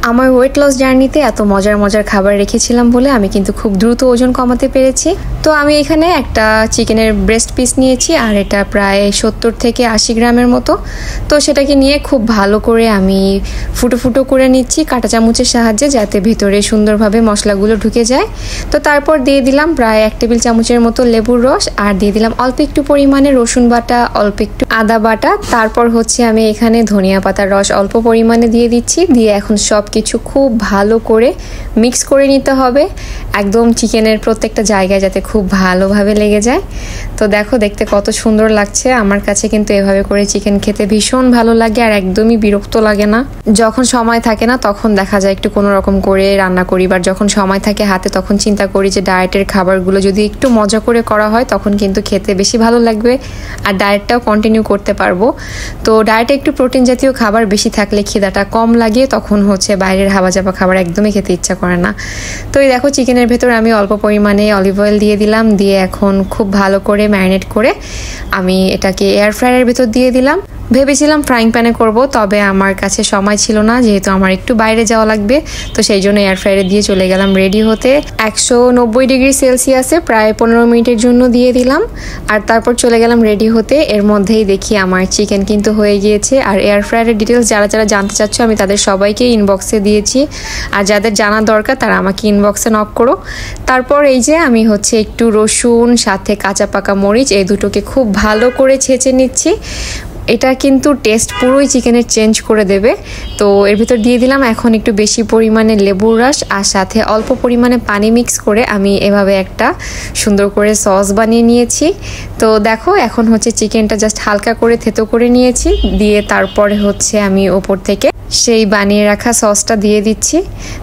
আমার weight loss জার্নিতে এত মজার মজার খাবার রেখেছিলাম বলে আমি কিন্তু খুব দ্রুত ওজন কমাতে পেরেছি। তো আমি এখানে একটা চিকেনের ব্রেস্ট পিস নিয়েছি, আর এটা প্রায় 70 থেকে 80 গ্রামের মতো। তো সেটাকে নিয়ে খুব ভালো করে আমি ফুটো ফুটো করে নিচ্ছি কাঁটা চামচের সাহায্যে, যাতে ভিতরে সুন্দরভাবে মশলাগুলো ঢুকে যায়। তো তারপর দিয়ে দিলাম প্রায় 1 টেবিল চামচের মতো লেবুর রস, আর দিয়ে দিলাম অল্প একটু পরিমাণে রসুন বাটা, অল্প একটু আদা বাটা। তারপর হচ্ছে আমি এখানে ধনিয়া পাতার রস অল্প পরিমাণে দিয়ে দিচ্ছি। দিয়ে এখন সব কিছু খুব ভালো করে মিক্স করে নিতে হবে, একদম চিকেনের প্রত্যেকটা জায়গায় যাতে খুব ভালোভাবে লেগে যায়। তো দেখো দেখতে কত সুন্দর লাগছে। আমার কাছে কিন্তু এভাবে করে চিকেন খেতে ভীষণ ভালো লাগে, আর একদমই বিরক্ত লাগে না। যখন সময় থাকে না তখন দেখা যায় একটু কোনো রকম করে রান্না করি, বা যখন সময় থাকে হাতে তখন চিন্তা করি যে ডায়েটের খাবারগুলো যদি একটু মজা করে করা হয় তখন কিন্তু খেতে বেশি ভালো লাগবে, আর ডায়েটটাও কন্টিনিউ করতে পারবো। তো ডায়েটে একটু প্রোটিন জাতীয় খাবার বেশি থাকলে খিদাটা কম লাগে, তখন হচ্ছে বাইরের হাবাজাবা খাবার একদমই খেতে ইচ্ছা করে না। তো এই দেখো চিকেনের ভেতর আমি অল্প পরিমাণে অলিভ অয়েল দিয়ে দিলাম, দিয়ে এখন খুব ভালো করে ম্যারিনেট করে আমি এটাকে এয়ার ফ্রায়ারের ভেতর দিয়ে দিলাম। ভেবেছিলাম ফ্রাইং প্যানে করব, তবে আমার কাছে সময় ছিল না, যেহেতু আমার একটু বাইরে যাওয়া লাগবে। তো সেই জন্য এয়ার ফ্রায়ারে দিয়ে চলে গেলাম রেডি হতে। 190 ডিগ্রি সেলসিয়াসে প্রায় 15 মিনিটের জন্য দিয়ে দিলাম, আর তারপর চলে গেলাম রেডি হতে। এর মধ্যেই দেখি আমার চিকেন কিন্তু হয়ে গিয়েছে। আর এয়ার ফ্রায়ারের ডিটেলস যারা যারা জানতে চাচ্ছ আমি তাদের সবাইকে ইনবক্সে দিয়েছি, আর যাদের জানা দরকার তারা আমাকে ইনবক্সে নক করো। তারপর এই যে আমি হচ্ছে একটু রসুন সাথে কাঁচা পাকা মরিচ এই দুটোকে খুব ভালো করে ছেঁচে নিচ্ছি। এটা কিন্তু টেস্ট পুরোই চিকেনের চেঞ্জ করে দেবে। তো এর ভিতর দিয়ে দিলাম এখন একটু বেশি পরিমাণে লেবুর রস, আর সাথে অল্প পরিমাণে পানি মিক্স করে আমি এভাবে একটা সুন্দর করে সস বানিয়ে নিয়েছি। তো দেখো এখন হচ্ছে চিকেনটা জাস্ট হালকা করে থেতো করে নিয়েছি, দিয়ে তারপরে হচ্ছে আমি ওপর থেকে সেই বানিয়ে রাখা সসটা দিয়ে দিচ্ছি।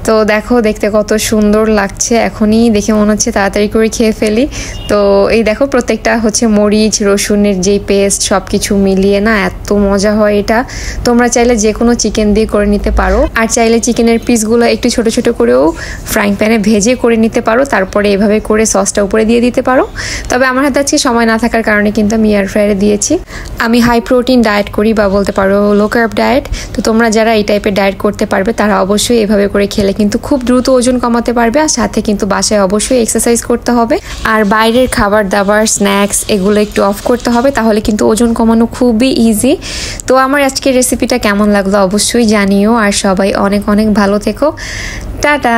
তো দেখো দেখতে কত সুন্দর লাগছে, এখনই দেখে মনে হচ্ছে তাড়াতাড়ি করে খেয়ে ফেলি। তো এই দেখো প্রত্যেকটা হচ্ছে মরিচ রসুনের যেই পেস্ট সব কিছু মিলিয়ে না এত মজা হয় এটা। তোমরা চাইলে যে কোনো চিকেন দিয়ে করে নিতে পারো, আর চাইলে চিকেনের পিসগুলো একটু ছোট ছোট করেও ফ্রাইং প্যানে ভেজে করে নিতে পারো, তারপরে এভাবে করে সসটা উপরে দিয়ে দিতে পারো। তবে আমার হাতে আজকে সময় না থাকার কারণে কিন্তু আমি এয়ার ফ্রায়ারে দিয়েছি। আমি হাই প্রোটিন ডায়েট করি, বা বলতে পারো লো কার্ব ডায়েট। তো তোমরা যারা এই টাইপের ডায়েট করতে পারবে তারা অবশ্যই এভাবে করে খেলে কিন্তু খুব দ্রুত ওজন কমাতে পারবে, আর সাথে কিন্তু বাসায় অবশ্যই এক্সারসাইজ করতে হবে, আর বাইরের খাবার দাবার স্ন্যাক্স এগুলো একটু অফ করতে হবে, তাহলে কিন্তু ওজন কমানো খুবই ইজি। তো আমার আজকের রেসিপিটা কেমন লাগলো অবশ্যই জানিও, আর সবাই অনেক অনেক ভালো থেকো। টাটা।